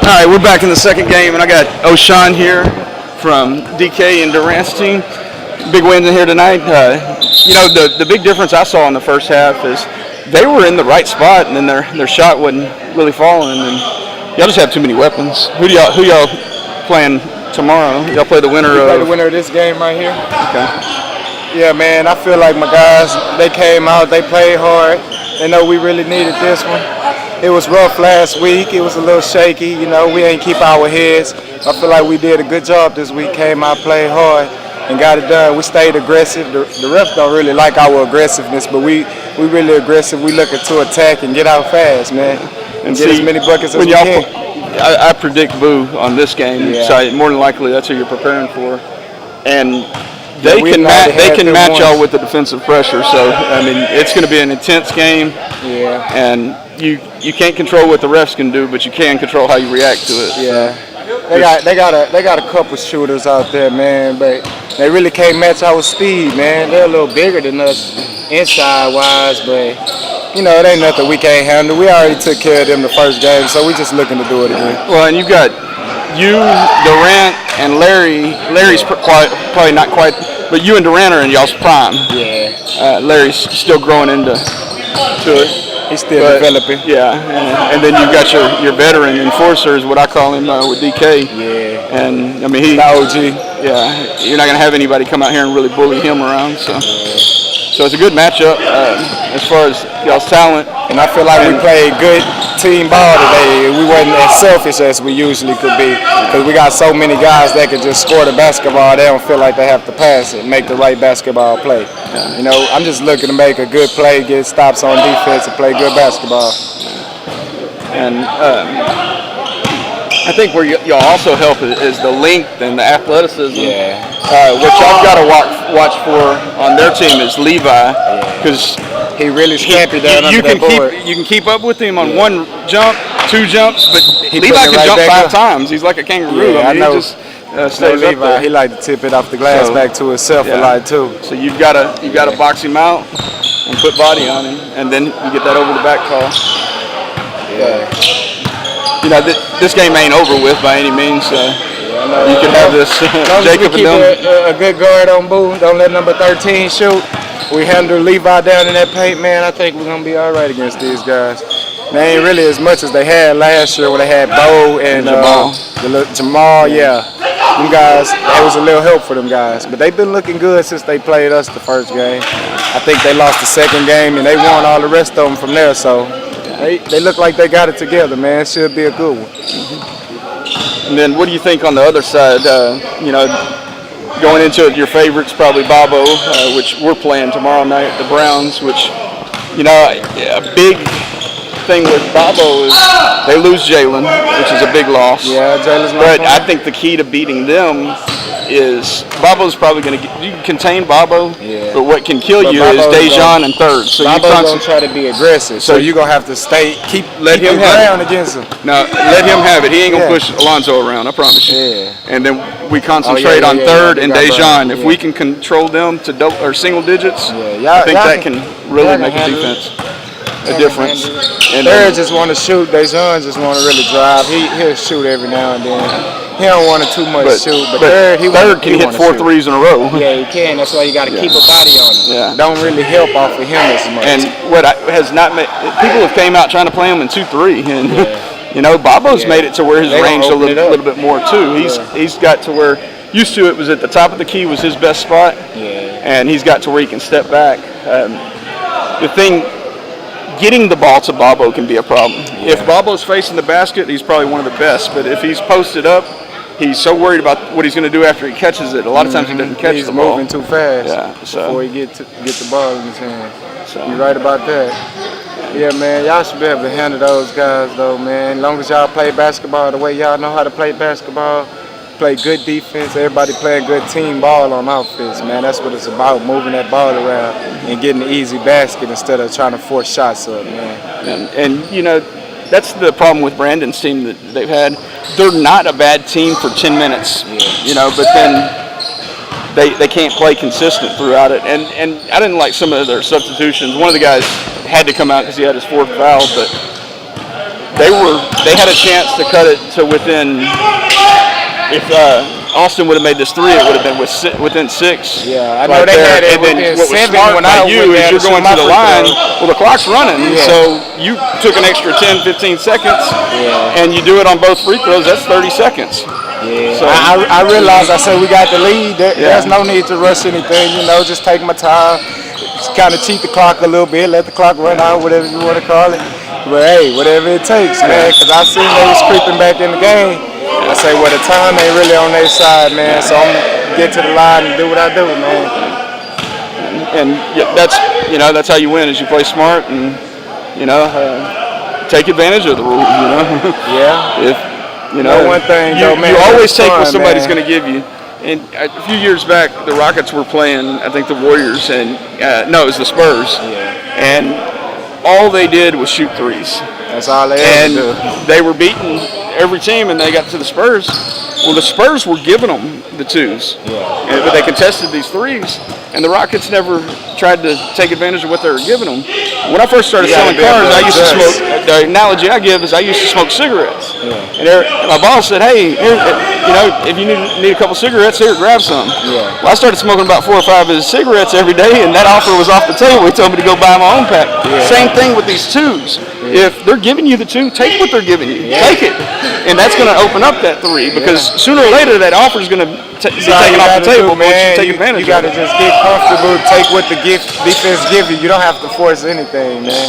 All right, we're back in the second game, and I got O'Shawn here from DK and Durant's team. Big wins in here tonight. The big difference I saw in the first half is they were in the right spot, and then their shot wasn't really falling. And y'all just have too many weapons. Who y'all playing tomorrow? Y'all play the winner of? Play the winner of this game right here. Okay. Yeah, man. I feel like my guys, they came out, they played hard. They know we really needed this one. It was rough last week. It was a little shaky. We ain't keep our heads. I feel like we did a good job this week. Came out, played hard, and got it done. We stayed aggressive. The refs don't really like our aggressiveness, but we really aggressive. We looking to attack and get out fast, man, and get as many buckets as we can. I predict Boo on this game, so more than likely that's who you're preparing for, and they can match y'all with the defensive pressure. So I mean, it's going to be an intense game. Yeah. And you can't control what the refs can do, but you can control how you react to it. Yeah. So. They got a couple shooters out there, man, but they really can't match our speed, man. They're a little bigger than us inside wise, but it ain't nothing we can't handle. We already took care of them the first game, so we're just looking to do it again. Well, and you've got you, Durant, and Larry. Larry's probably not quite, but you and Durant are in y'all's prime. Yeah. Larry's still growing into it. He's still developing. Yeah, and then you've got your veteran enforcer, is what I call him, with DK. Yeah. And I mean he's OG. Yeah, you're not gonna have anybody come out here and really bully him around. So it's a good matchup as far as y'all's talent. And I feel like we played good team ball today. We wasn't as selfish as we usually could be, because we got so many guys that can just score the basketball. They don't feel like they have to pass it, make the right basketball play. Yeah. I'm just looking to make a good play, get stops on defense, and play good basketball. And I think where y'all also help is the length and the athleticism. Yeah. What y'all got to watch for on their team is Levi, because he really scrappy down under that board. You can keep up with him on one jump, two jumps, but Levi can right jump 5 up. times. He's like a kangaroo. Yeah, I know. He just stays Levi, up there. he like to tip it off the glass back to himself a lot too. So you've got to box him out and put body on him, and then you get that over the back call. Yeah. This game ain't over with by any means. You can have this Jacob we keep a good guard on Boo. Don't let number 13 shoot. We handle Levi down in that paint, man. I think we're going to be all right against these guys. They ain't really as much as they had last year when they had Bo and Jamal. Yeah. Them guys, that was a little help for them guys. But they've been looking good since they played us the first game. I think they lost the second game, and they won all the rest of them from there. So they look like they got it together, man. It should be a good one. And then what do you think on the other side? Going into it, your favorites probably Bobo, which we're playing tomorrow night, the Browns, which, a big thing with Bobo is they lose Jalen, which is a big loss. Yeah, Jalen's not But playing. I think the key to beating them is Bobo's probably going to you can contain Bobo, but what can kill you is Dejan and third. So Bobo's going to try to be aggressive, so you're going to have to let him have it against him. No, let him have it. He ain't going to push Alonzo around, I promise you. Yeah. And then we concentrate on third and Dejan. If we can control them to double or single digits, I think that can really make a difference. And third just want to shoot. Dejan just want to really drive. He'll shoot every now and then. He don't want to too much shoot, but third can hit 4 threes in a row. Yeah, he can. That's why you got to keep a body on him. Yeah. Don't really help off of him as much. And what has not made people have came out trying to play him in 2-3, and Bobo's made it to where his range a little bit more too. He's got to where used to it was at the top of the key was his best spot, and he's got to where he can step back. The thing. Getting the ball to Bobo can be a problem. If Bobo's facing the basket, he's probably one of the best. But if he's posted up, he's so worried about what he's going to do after he catches it. A lot of times he doesn't catch the ball. He's moving too fast before he get the ball in his hand. So. You're right about that. Yeah, man, y'all should be able to handle those guys, though, man. As long as y'all play basketball the way y'all know how to play basketball, play good defense, everybody playing good team ball on offense, man. That's what it's about, moving that ball around and getting the easy basket instead of trying to force shots up, man. And that's the problem with Brandon's team that they've had. They're not a bad team for 10 minutes, but then they can't play consistent throughout it. And I didn't like some of their substitutions. One of the guys had to come out because he had his 4th foul, but they had a chance to cut it to within. If Austin would have made this 3, it would have been within 6. Yeah, I know they had it. And then what was 7 smart when by I you is you're going to the line. Well, the clock's running, so you took an extra 10, 15 seconds, and you do it on both free throws. That's 30 seconds. Yeah, so, I realized. I said we got the lead. There's no need to rush anything. Just take my time. Just kind of cheat the clock a little bit. Let the clock run out, whatever you want to call it. But hey, whatever it takes, man. Because I seen they was creeping back in the game. I say, well, the time ain't really on their side, man. So I'm gonna get to the line and do what I do, man. And that's how you win, is you play smart and take advantage of the rules. Yeah. One thing, you always take what somebody's man. going to give you. And a few years back, the Rockets were playing, I think, the Warriors, and no, it was the Spurs. Yeah. And all they did was shoot threes. That's all they ever do. And they were beating every team, and they got to the Spurs. Well, the Spurs were giving them the 2s, but they contested these 3s, and the Rockets never tried to take advantage of what they were giving them. When I first started selling cars, I used to smoke. The analogy I give is I used to smoke cigarettes, and my boss said, "Hey, here, if you need a couple cigarettes, here, grab some." Well, I started smoking about 4 or 5 of his cigarettes every day, and that offer was off the table. He told me to go buy my own pack. Same thing with these 2s. If they're giving you the 2, take what they're giving you. Take it. And that's going to open up that 3, because sooner or later that offer is going to be taken off the table, but you take advantage of it. You got to just get comfortable, take what the defense gives you. You don't have to force anything, man,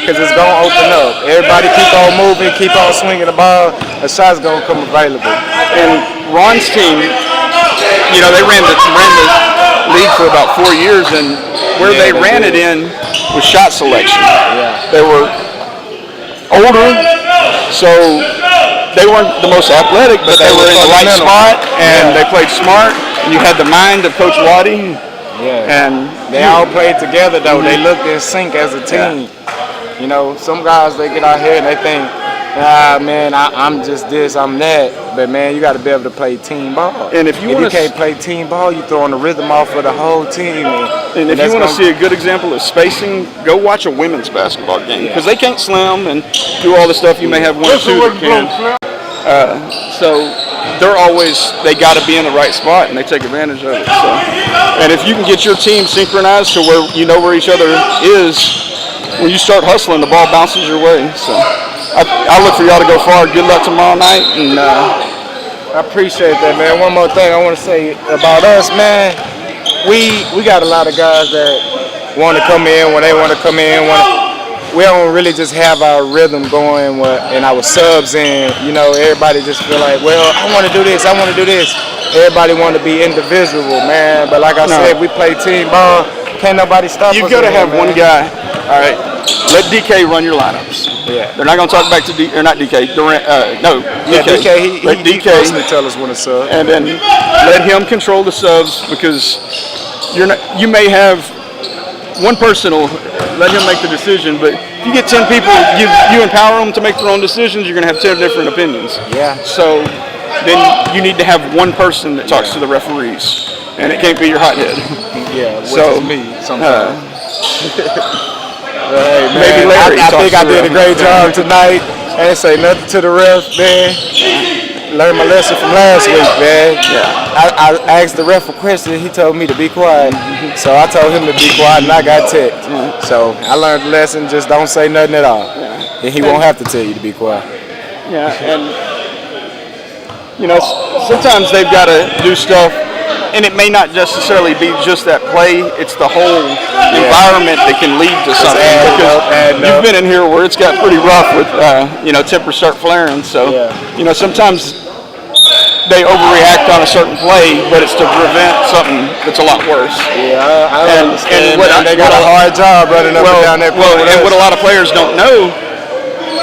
because it's going to open up. Everybody keep on moving, keep on swinging the ball. A shot's going to come available. And Ron's team, they ran the league for about 4 years, and where they ran it in was shot selection. They were older, so they weren't the most athletic, but they were in the right spot, and they played smart. And you had the mind of Coach Waddy. And they all played together, though. They looked in sync as a team. Some guys, they get out here and they think, man, I'm just this, I'm that. But, man, you got to be able to play team ball. And if you can't play team ball, you're throwing the rhythm off of the whole team. And if you want to see a good example of spacing, go watch a women's basketball game, because they can't slam and do all the stuff you may have one or two that can. So they got to be in the right spot, and they take advantage of it. So, and if you can get your team synchronized to where you know where each other is, when you start hustling, the ball bounces your way. So I look for y'all to go far. Good luck tomorrow night. And I appreciate that, man. One more thing I want to say about us, man. We got a lot of guys that want to come in when they want to come in. We don't really just have our rhythm going and our subs in. Everybody just feel like, well, I want to do this, I want to do this. Everybody want to be individual, man. But like I said, we play team ball. Can't nobody stop us. You've got to have one guy. All right, let DK run your lineups. Yeah. They're not going to talk back to DK. Durant, no, DK. He personally tell us when to sub. And then let him control the subs, because you may have one person will let him make the decision, but if you get 10 people, you empower them to make their own decisions, you're going to have 10 different opinions. Yeah. So then you need to have one person that talks to the referees, and it can't be your hothead. Yeah, which is me sometimes. Hey, man, maybe Larry. I think I did a great job tonight. I didn't say nothing to the refs, man. Learned my lesson from last week, man. I asked the ref a question. He told me to be quiet. So I told him to be quiet, and I got ticked. So I learned the lesson. Just don't say nothing at all. And he won't have to tell you to be quiet. Yeah, and sometimes they've got to do stuff, and it may not necessarily be just that play. It's the whole environment that can lead to something. Because you've been in here where it's got pretty rough with, tempers start flaring. So, sometimes they overreact on a certain play, but it's to prevent something that's a lot worse. Yeah, I understand. And they got a hard job running up and down that court. And what a lot of players don't know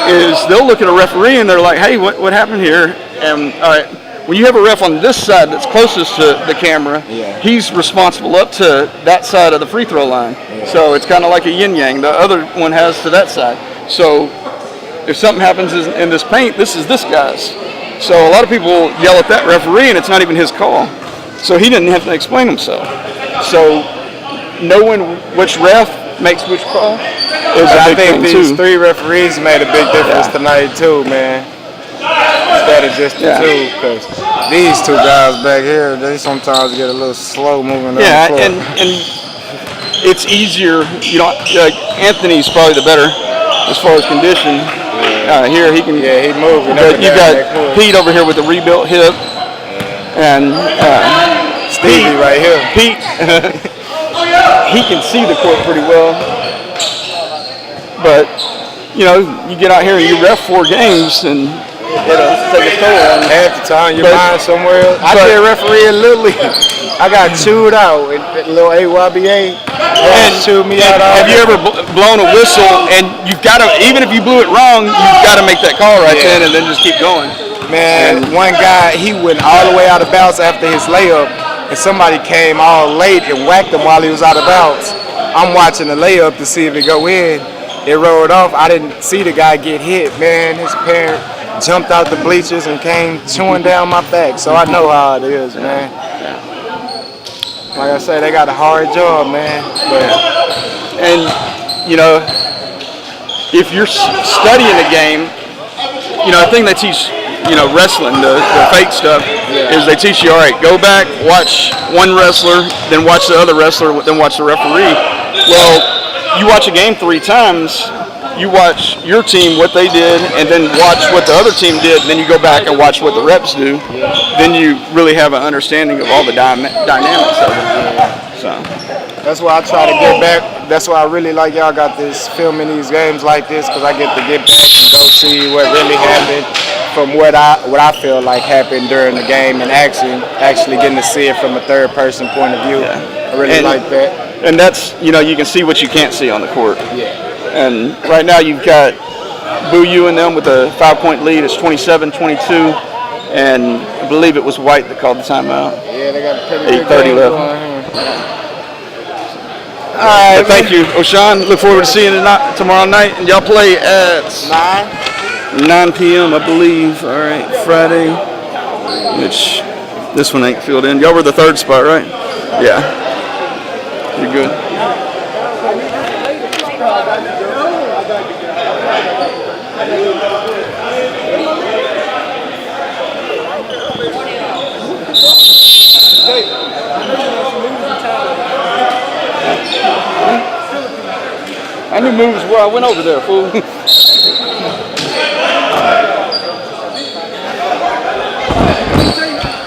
is they'll look at a referee and they're like, hey, what happened here? And all right, when you have a ref on this side that's closest to the camera, he's responsible up to that side of the free throw line. So it's kind of like a yin-yang. The other one has to that side. So if something happens in this paint, this is this guy's. So a lot of people yell at that referee, and it's not even his call. So he didn't have to explain himself. So knowing which ref makes which call. I think these 3 referees made a big difference tonight too, man. Instead of just the 2, because these 2 guys back here, they sometimes get a little slow moving. Yeah, and it's easier. You know, Anthony's probably the better as far as condition. Here he can. Yeah, he moved. You got Pete over here with the rebuilt hip, and Stevie right here. Pete, he can see the court pretty well. But you know, you get out here and you ref 4 games, and it'll take a toll on you. Half the time your mind somewhere else. I did referee in Little League. I got chewed out in a little AYBA. Chewed me out. Have you ever blown a whistle and you've got to, even if you blew it wrong, you've got to make that call right then and then just keep going. Man, one guy, he went all the way out of bounds after his layup, and somebody came all late and whacked him while he was out of bounds. I'm watching the layup to see if it go in. It rolled off. I didn't see the guy get hit. Man, his parent jumped out the bleachers and came chewing down my back. So I know how it is, man. Like I say, they got a hard job, man. And, you know, if you're studying the game, you know, I think they teach, you know, wrestling, the fake stuff, is they teach you, all right, go back, watch one wrestler, then watch the other wrestler, then watch the referee. Well, you watch a game 3 times, you watch your team, what they did, and then watch what the other team did, and then you go back and watch what the reps do. Then you really have an understanding of all the dynamics of it. So that's why I try to get back. That's why I really like y'all got this filming these games like this, because I get to get back and go see what really happened from what I feel like happened during the game, and actually getting to see it from a third person point of view. I really like that. And that's, you know, you can see what you can't see on the court. Yeah. And right now you've got Boo You and them with a 5-point lead. It's 27-22, and I believe it was White that called the timeout. Yeah, they got a pretty 8:30 left. All right, thank you, O'Shawn. Look forward to seeing you tomorrow night. And y'all play at 9 p.m., I believe. All right, Friday. Which this one ain't filled in. Y'all were the 3rd spot, right? Yeah. You're good. I knew moves where I went over there, fool.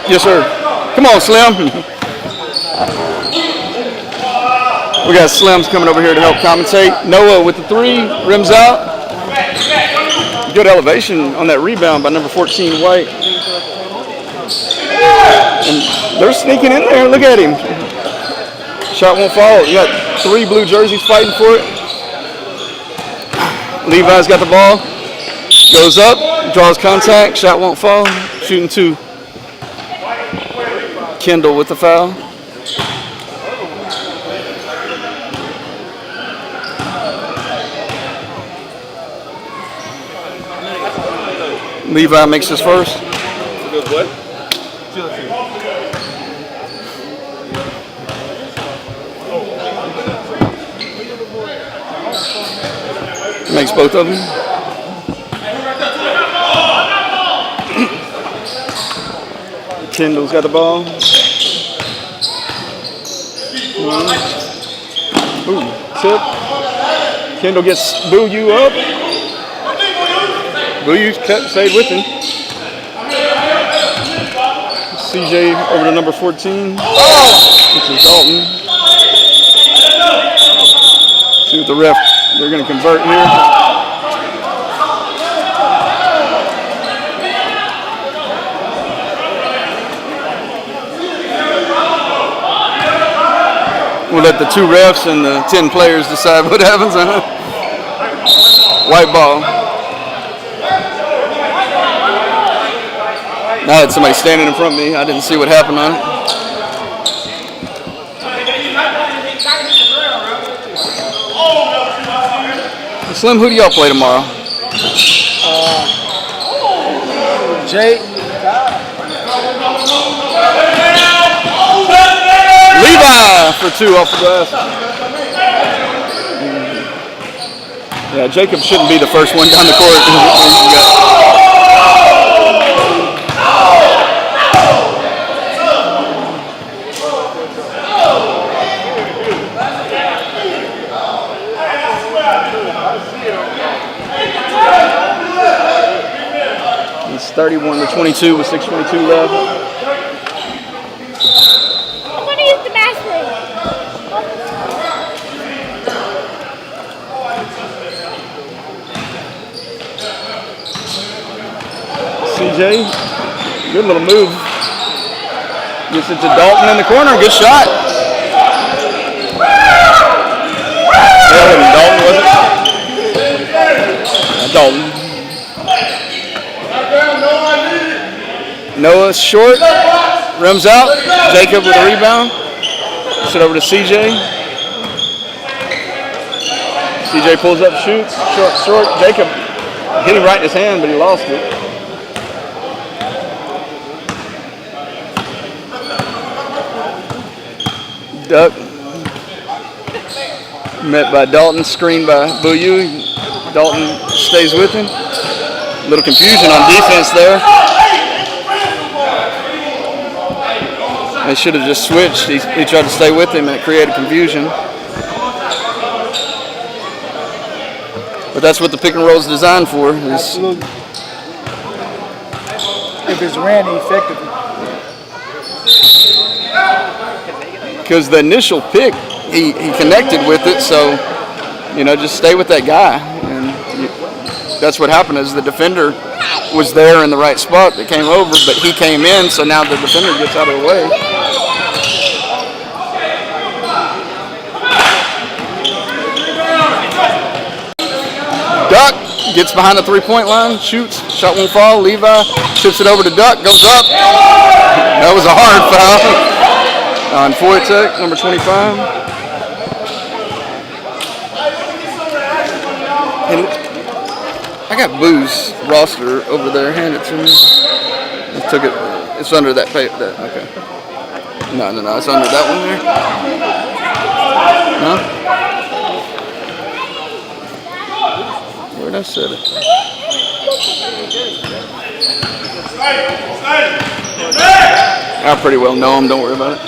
Yes, sir. Come on, Slim. We got Slim's coming over here to help commentate. Noah with the 3, rims out. Good elevation on that rebound by number 14, White. And they're sneaking in there. Look at him. Shot won't fall. You got 3 blue jerseys fighting for it. Levi's got the ball. Goes up, draws contact. Shot won't fall. Shooting 2. Kendall with the foul. Levi makes his first. Makes both of them. Kendall's got the ball. Ooh, tip. Kendall gets Boo You up. Boo You stayed with him. CJ over to number 14. This is Dalton. See what the ref, they're going to convert here. We'll let the 2 refs and the 10 players decide what happens. White ball. I had somebody standing in front of me. I didn't see what happened on it. Slim, who do y'all play tomorrow? Jake. Levi for 2 off the glass. Yeah, Jacob shouldn't be the first one down the court. It's 31-22 with 6:22 left. I'm gonna use the bathroom. CJ, good little move. Gets it to Dalton in the corner. Good shot. That wasn't Dalton, was it? Dalton. Noah short. Rims out. Jacob with a rebound. Puts it over to CJ. CJ pulls up, shoots. Short. Jacob hit him right in his hand, but he lost it. Duck. Met by Dalton, screened by Bouillou. Dalton stays with him. A little confusion on defense there. They should have just switched. He tried to stay with him and it created confusion. But that's what the pick and roll is designed for. Absolutely. If it's ran effectively. Because the initial pick, he connected with it, so, just stay with that guy. And that's what happened is the defender was there in the right spot that came over, but he came in, so now the defender gets out of the way. Duck gets behind the three-point line, shoots, shot won't fall. Levi tips it over to Duck, goes up. That was a hard foul on Foytek, number 25. And I got Boo's roster over there. Hand it to me. I took it. It's under that paper. Okay. No. It's under that one there. No? Where'd I set it? I pretty well know him. Don't worry about it.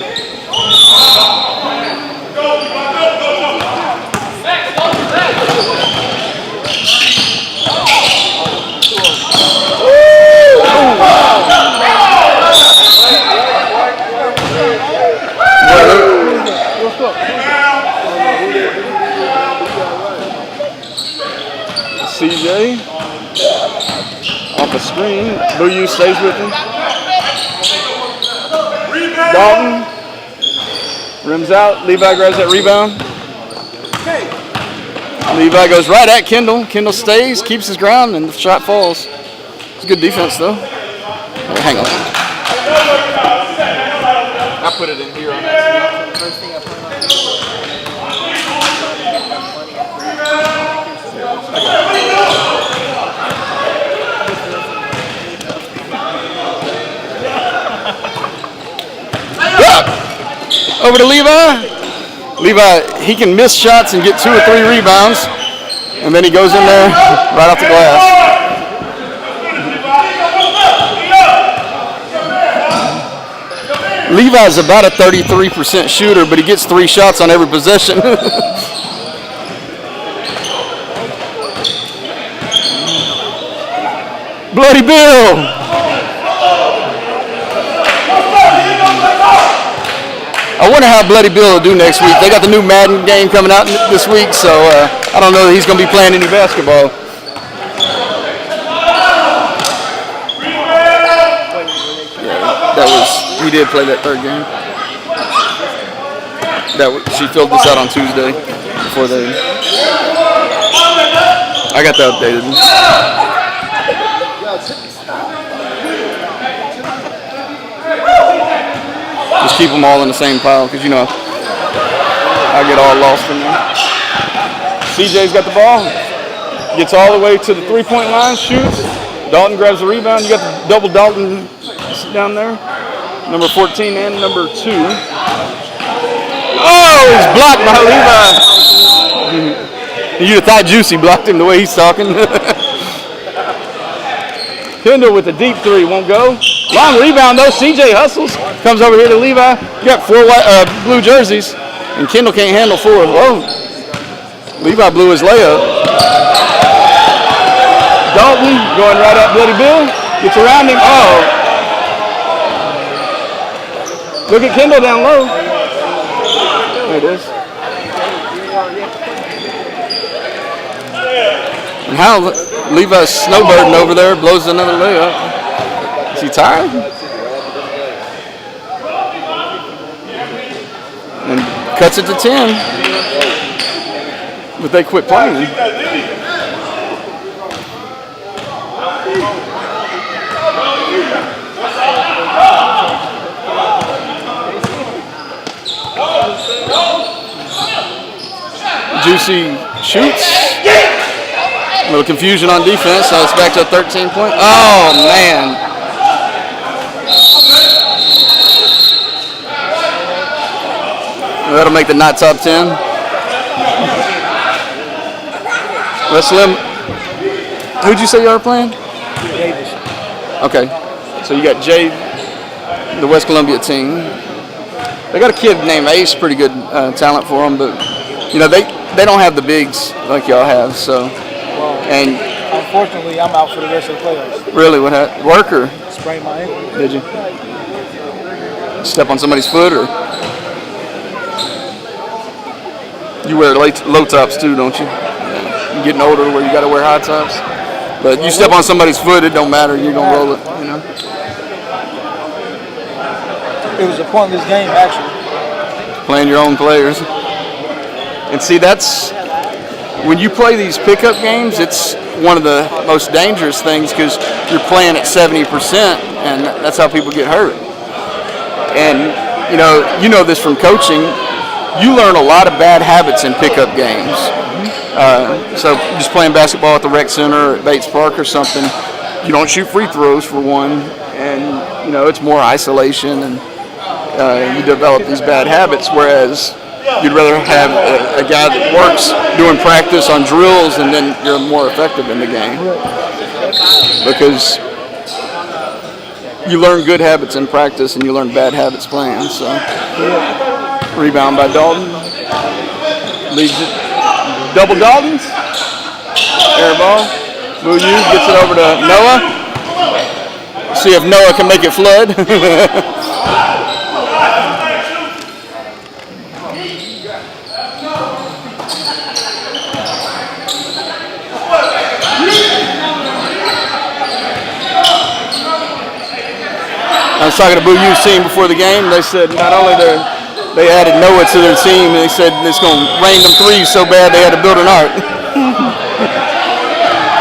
CJ off a screen. Bouillou stays with him. Dalton rims out. Levi grabs that rebound. Levi goes right at Kendall. Kendall stays, keeps his ground, and the shot falls. It's good defense though. Oh, hang on. I put it in here on that. First thing I put on. Over to Levi. Levi, he can miss shots and get 2 or 3 rebounds, and then he goes in there right off the glass. Levi's about a 33% shooter, but he gets 3 shots on every possession. Bloody Bill. I wonder how Bloody Bill will do next week. They got the new Madden game coming out this week, so I don't know that he's going to be playing any basketball. He did play that third game. She filled this out on Tuesday before they. I got the updated one. Just keep them all in the same pile because I get all lost in there. CJ's got the ball. Gets all the way to the 3-point line, shoots. Dalton grabs the rebound. You got the double Dalton down there. Number 14 and number 2. Oh, he's blocked by Levi. You'd have thought Juicy blocked him the way he's talking. Kendall with the deep three, won't go. Long rebound though, CJ hustles. Comes over here to Levi. You got 4 blue jerseys, and Kendall can't handle 4. Whoa. Levi blew his layup. Dalton going right up Bloody Bill. Gets around him. Oh. Look at Kendall down low. There it is. And how Levi's snowbirding over there, blows another layup. Is he tired? And cuts it to 10. But they quit playing. Juicy shoots. A little confusion on defense, so it's back to a 13-point. Oh, man. That'll make the not top 10. Let's Slim. Who'd you say you are playing? Davis. Okay. So you got Jay, the West Columbia team. They got a kid named Ace, pretty good talent for them, but, you know, they don't have the bigs like y'all have, so. And unfortunately, I'm out for the rest of the playoffs. Really, what happened? Work or? Sprained my ankle. Did you? Step on somebody's foot or? You wear low tops too, don't you? You're getting older where you got to wear high tops. But you step on somebody's foot, it don't matter. You're going to roll it, you know? It was a pointless game, actually. Playing your own players. And see, that's when you play these pickup games, it's one of the most dangerous things because you're playing at 70%, and that's how people get hurt. And you know this from coaching. You learn a lot of bad habits in pickup games. So just playing basketball at the rec center or at Bates Park or something, you don't shoot free throws for one, and it's more isolation, and you develop these bad habits. Whereas you'd rather have a guy that works doing practice on drills, and then you're more effective in the game because you learn good habits in practice and you learn bad habits playing. So rebound by Dalton, leads it. Double Daltons. Air ball. Boo gets it over to Noah. See if Noah can make it flood. I was talking to Boo U's team before the game. They said not only they added Noah to their team, and they said it's going to rain them threes so bad they had to build an ark.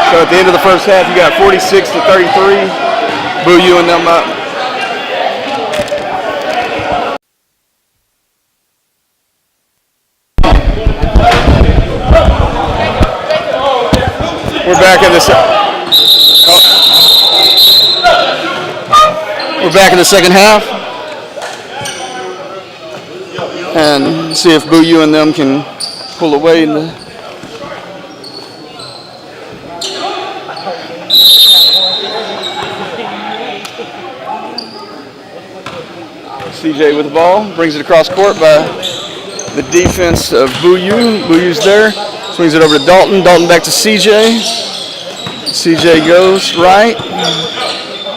So at the end of the first half, you got 46-33. Boo U and them up. We're back in the second half. And see if Boo U and them can pull away. CJ with the ball, brings it across court by the defense of Boo U. Boo U's there, swings it over to Dalton. Dalton back to CJ. CJ goes right.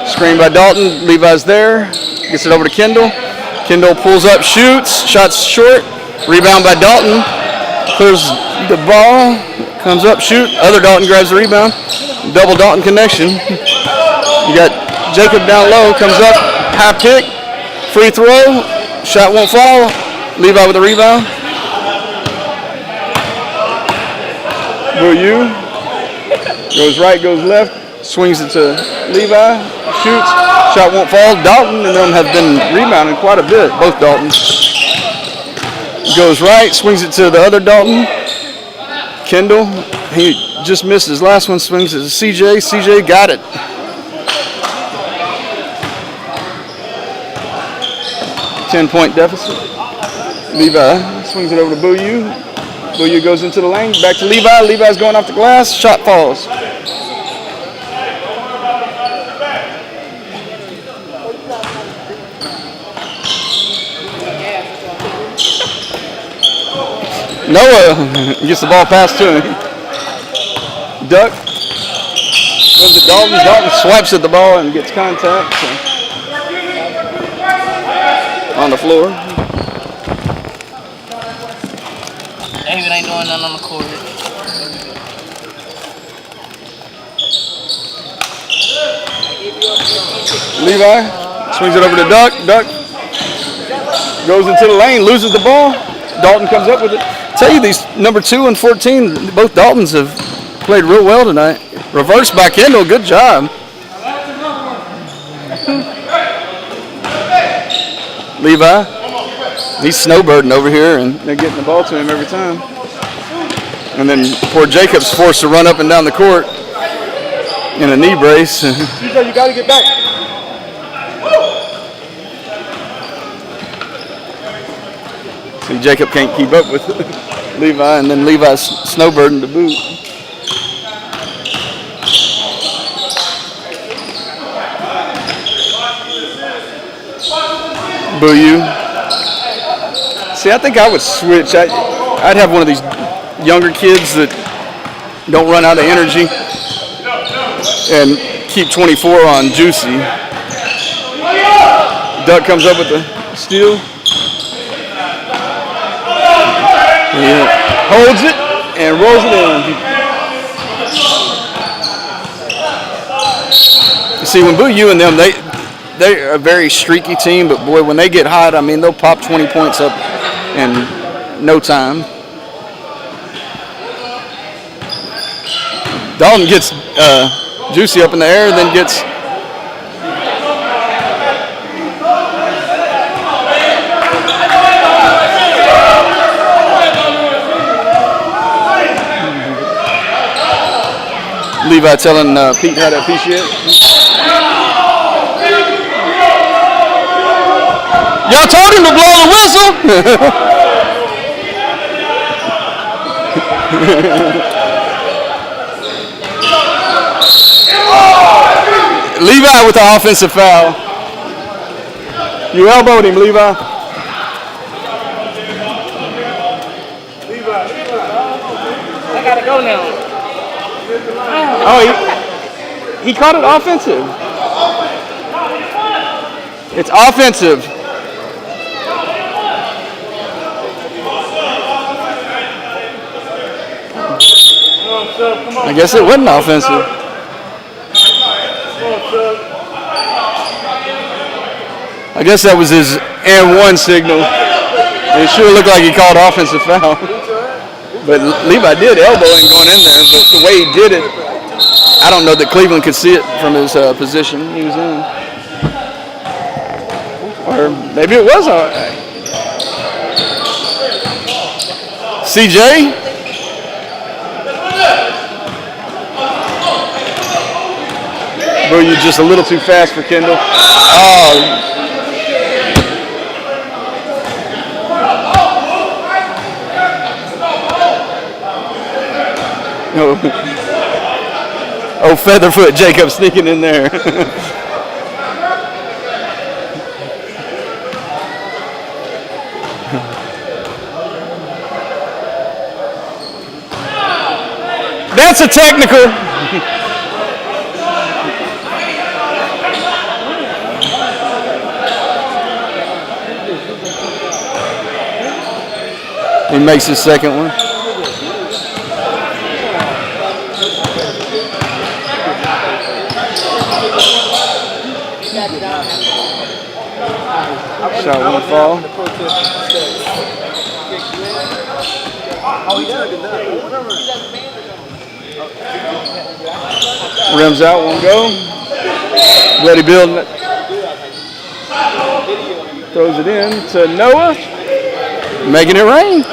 Screen by Dalton. Levi's there. Gets it over to Kendall. Kendall pulls up, shoots. Shots short. Rebound by Dalton. Clears the ball. Comes up, shoot. Other Dalton grabs the rebound. Double Dalton connection. You got Jacob down low. Comes up. High pick. Free throw. Shot won't fall. Levi with the rebound. Boo U. Goes right, goes left. Swings it to Levi. Shoots. Shot won't fall. Dalton and them have been rebounding quite a bit. Both Daltons. Goes right. Swings it to the other Dalton. Kendall. He just missed his last one. Swings it to CJ. CJ got it. .10 deficit. Levi swings it over to Boo U. Booyah goes into the lane. Back to Levi. Levi's going off the glass. Shot falls. Noah gets the ball passed to him. Duck. Goes to Dalton. Dalton swipes at the ball and gets contact. So. On the floor. David ain't doing nothing on the court. Levi swings it over to Duck. Duck goes into the lane, loses the ball. Dalton comes up with it. Tell you, these number 2 and 14, both Daltons have played real well tonight. Reverse by Kendall, good job. Levi, he's snowbirding over here, and they're getting the ball to him every time. And then poor Jacob's forced to run up and down the court in a knee brace. CJ, you got to get back. See, Jacob can't keep up with Levi, and then Levi's snowbirding to boot. Booyah. See, I think I would switch. I'd have one of these younger kids that don't run out of energy and keep 24 on Juicy. Duck comes up with the steal. He holds it and rolls it in. You see, when Booyah and them, they're a very streaky team, but boy, when they get hot, I mean, they'll pop 20 points up in no time. Dalton gets Juicy up in the air, then gets Levi telling Pete how to appreciate it. Y'all told him to blow the whistle. Levi with the offensive foul. You elbowed him, Levi. I gotta go now. Oh, he caught it offensive. It's offensive. I guess it wasn't offensive. I guess that was his and one signal. It sure looked like he called offensive foul. But Levi did elbow him going in there, but the way he did it, I don't know that Cleveland could see it from his position he was in. Or maybe it was all right. CJ? Bro, you're just a little too fast for Kendall. Oh. Oh, Featherfoot Jacob sneaking in there. That's a technical. He makes his second one. Shot one fall. Rims out, won't go. Bloody building it. Throws it in to Noah. Making it rain.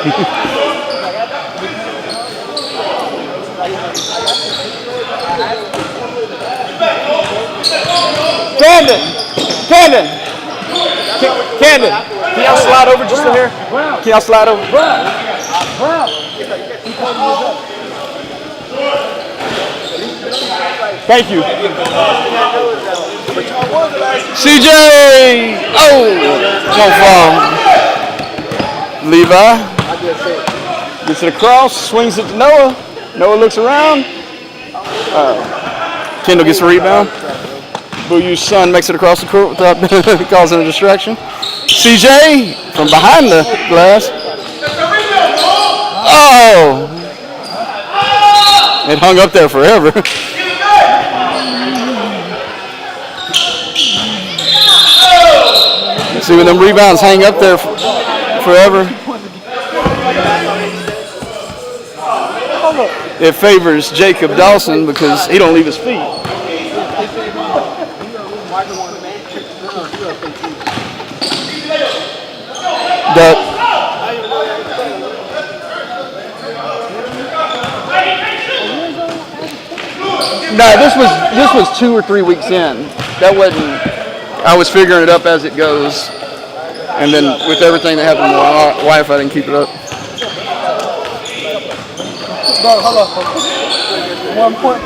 Camden, can y'all slide over just in here? Can y'all slide over? Thank you. CJ! Oh! Won't fall. Levi. Gets it across, swings it to Noah. Noah looks around. Kendall gets a rebound. Booyu's son makes it across the court without causing a distraction. CJ from behind the glass. Oh! It hung up there forever. See when them rebounds hang up there forever. It favors Jacob Dawson because he don't leave his feet. No, this was 2 or 3 weeks in. That wasn't. I was figuring it up as it goes, and then with everything that happened with my wife, I didn't keep it up. Bro, hold up. 1 point.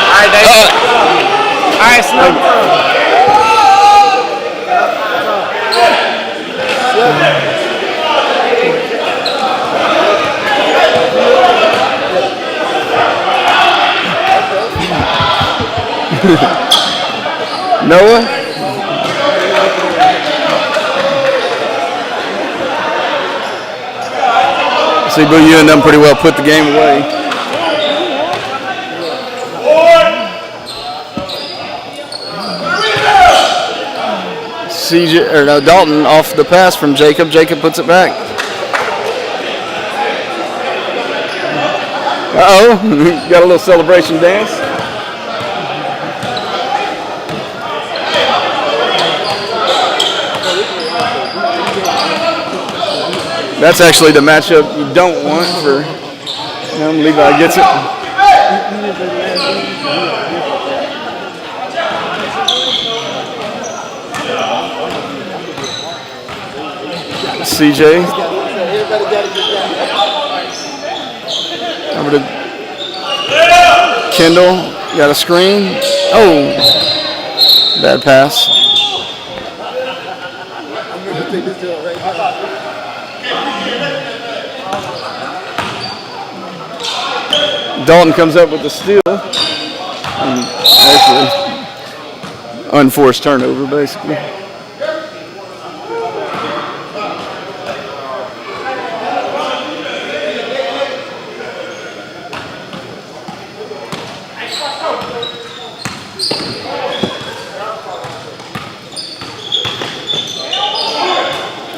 All right, David. All right, Slim. Noah. See, Booyu and them pretty well put the game away. CJ or no, Dalton off the pass from Jacob. Jacob puts it back. Uh-oh, got a little celebration dance. That's actually the matchup you don't want for him. Levi gets it. CJ. Over to Kendall. Got a screen. Oh, bad pass. Dalton comes up with the steal. Actually, unforced turnover, basically.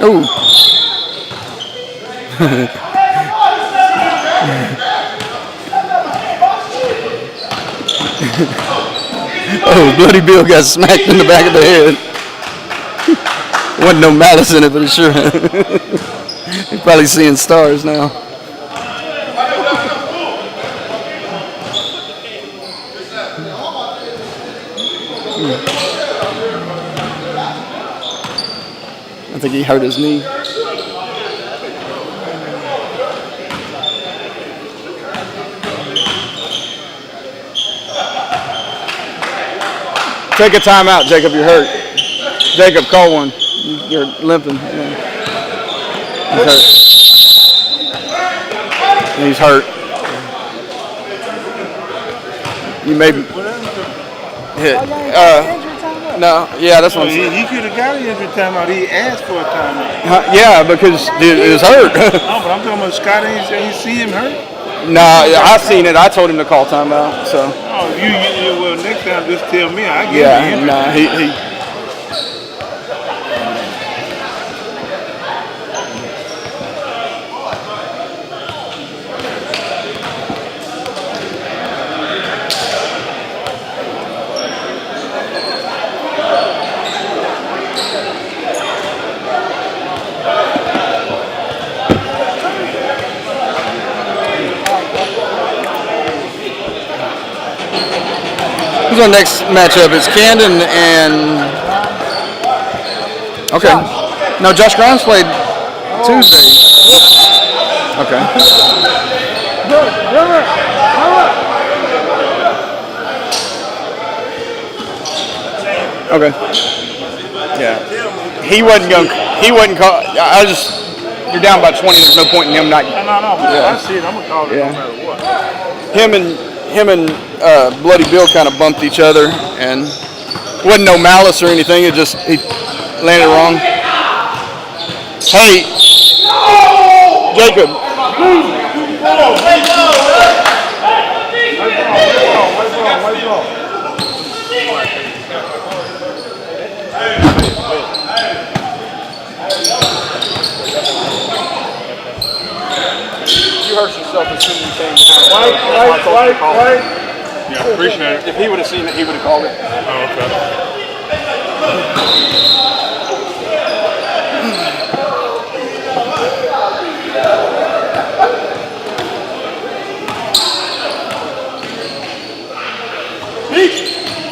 Oh. Oh, Bloody Bill got smacked in the back of the head. Wasn't no malice in it, but it sure. He's probably seeing stars now. I think he hurt his knee. Take a timeout, Jacob. You're hurt. Jacob, call one. You're limping. Yeah. He's hurt. You may hit. No, yeah, that's what I'm saying. He could have got an injury timeout. He asked for a timeout. Yeah, because it was hurt. No, but I'm talking about Scott. Ain't see him hurt. No, I seen it. I told him to call timeout. So. Oh, well, next time just tell me. I give Yeah, you no, he. Who's our next matchup? It's Camden and okay. No, Josh Grimes played Tuesday. Okay. Okay. Yeah. He wasn't going. He wasn't call. I just. You're down by 20. There's no point in him not. No. I see it. I'm gonna call it no matter what. Him and Bloody Bill kind of bumped each other, and wasn't no malice or anything. It just he landed wrong. Hey, Jacob. You hurt yourself as soon as you came. Right. Yeah, appreciate it. If he would have seen it, he would have called it. Oh, okay.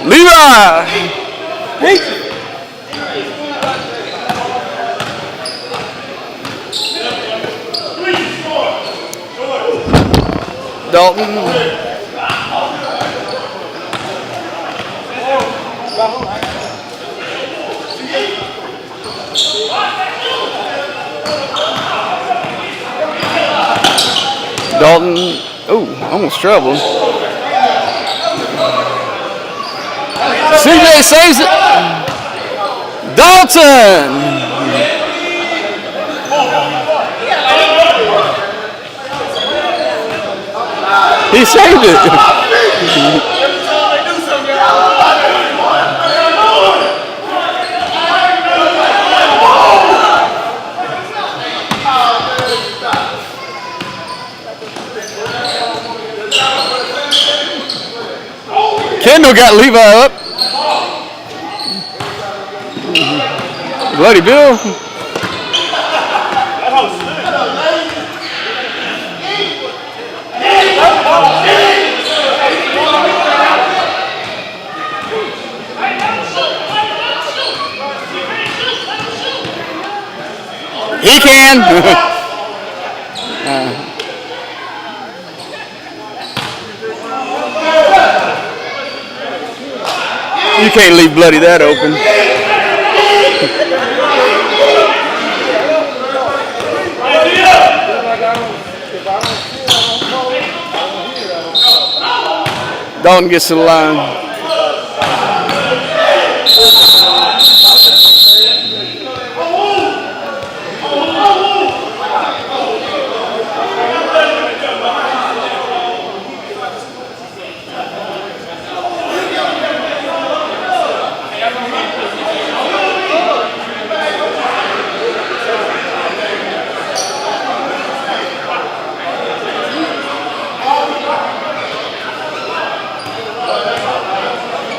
Levi! Dalton. Dalton. Oh, almost trouble. CJ saves it. Dawson. He saved it. Kendall got Levi up. Bloody Bill. He can. You can't leave Bloody that open. Dalton gets to the line.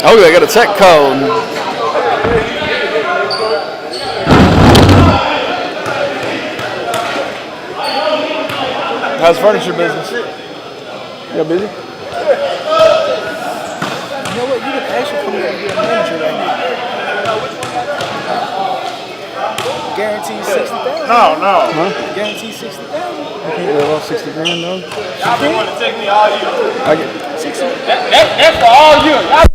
Oh, they got a tech code. How's furniture business? You busy? You know what? You can actually come here and be a manager right now. Guaranteed 60,000. No. Huh? Guaranteed 60,000. Okay, they're all 60 grand though. Y'all been wanting to take me all year. I get 60. That's for all year. Y'all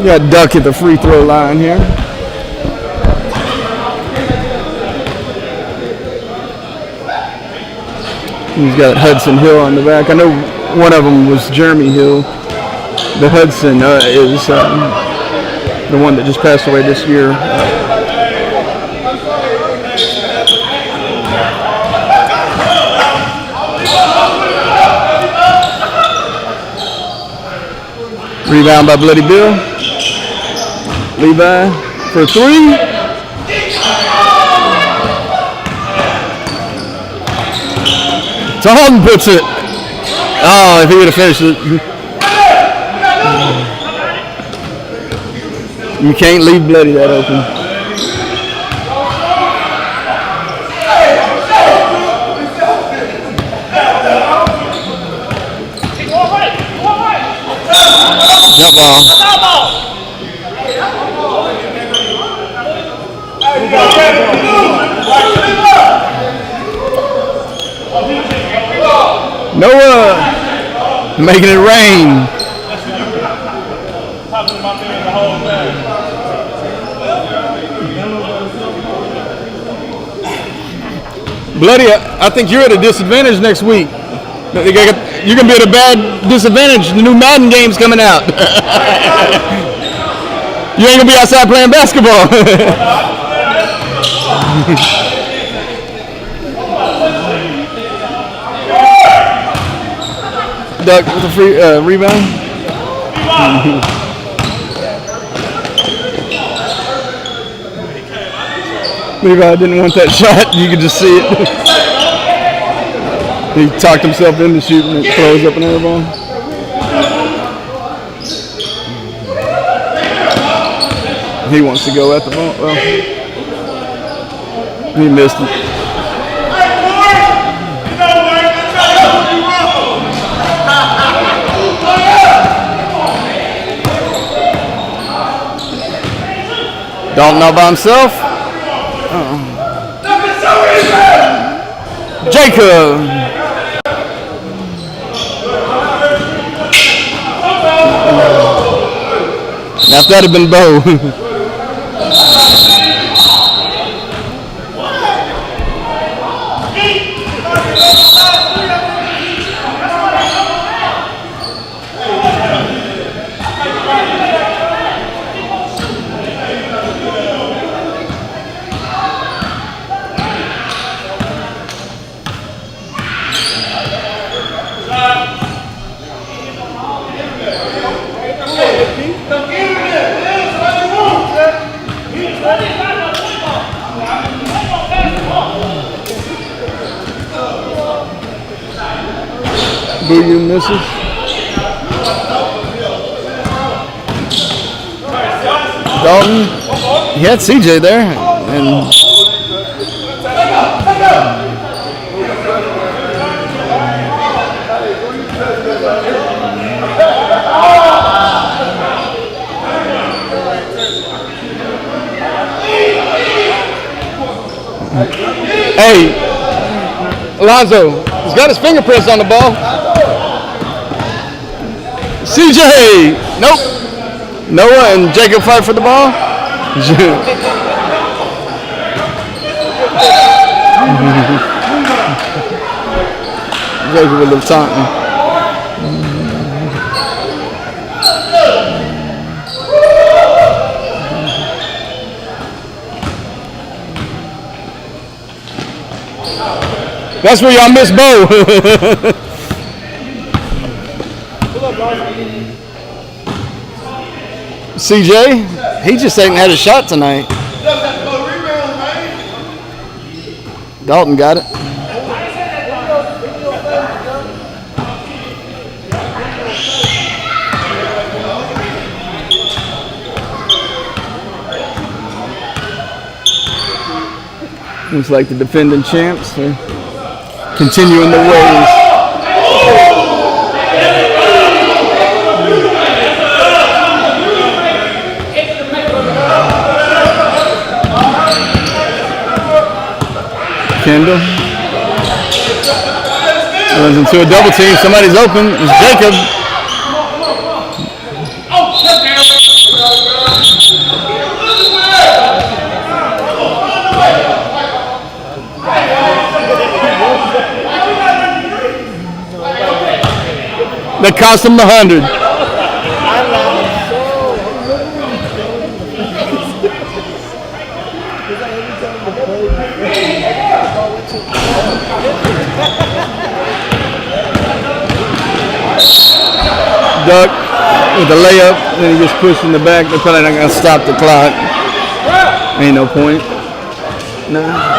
You got Duck at the free throw line here. He's got Hudson Hill on the back. I know one of them was Jeremy Hill. The Hudson is the one that just passed away this year. Rebound by Bloody Bill. Levi for 3. Dalton puts it. Oh, if he would have finished it. You can't leave Bloody that open. Jump ball. Noah making it rain. Bloody, I think you're at a disadvantage next week. You're going to be at a bad disadvantage. The new Madden game's coming out. You ain't going to be outside playing basketball. Duck with a free rebound. Levi didn't want that shot. You could just see it. He talked himself into shooting it, throws up an air ball. He wants to go at the ball. Well, he missed it. Dalton all by himself. Jacob. Now if that had been Bo. Booyah misses. Dalton, he had CJ there, and hey, Alonzo, he's got his fingerprints on the ball. CJ, nope. Noah and Jacob fight for the ball. Jacob with a little taunting. That's where y'all miss Bo. CJ, he just ain't had a shot tonight. Dalton got it. Looks like the defending champs are continuing the ways. Kendall runs into a double team. Somebody's open. It's Jacob. That cost him the 100. Duck with the layup, then he gets pushed in the back. They're probably not going to stop the clock. Ain't no point. Nah.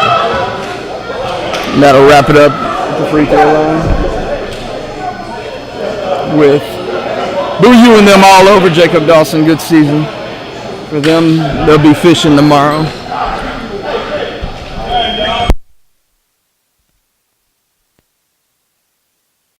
That'll wrap it up at the free throw line. With Boo You and them all over Jacob Dawson. Good season for them. They'll be fishing tomorrow.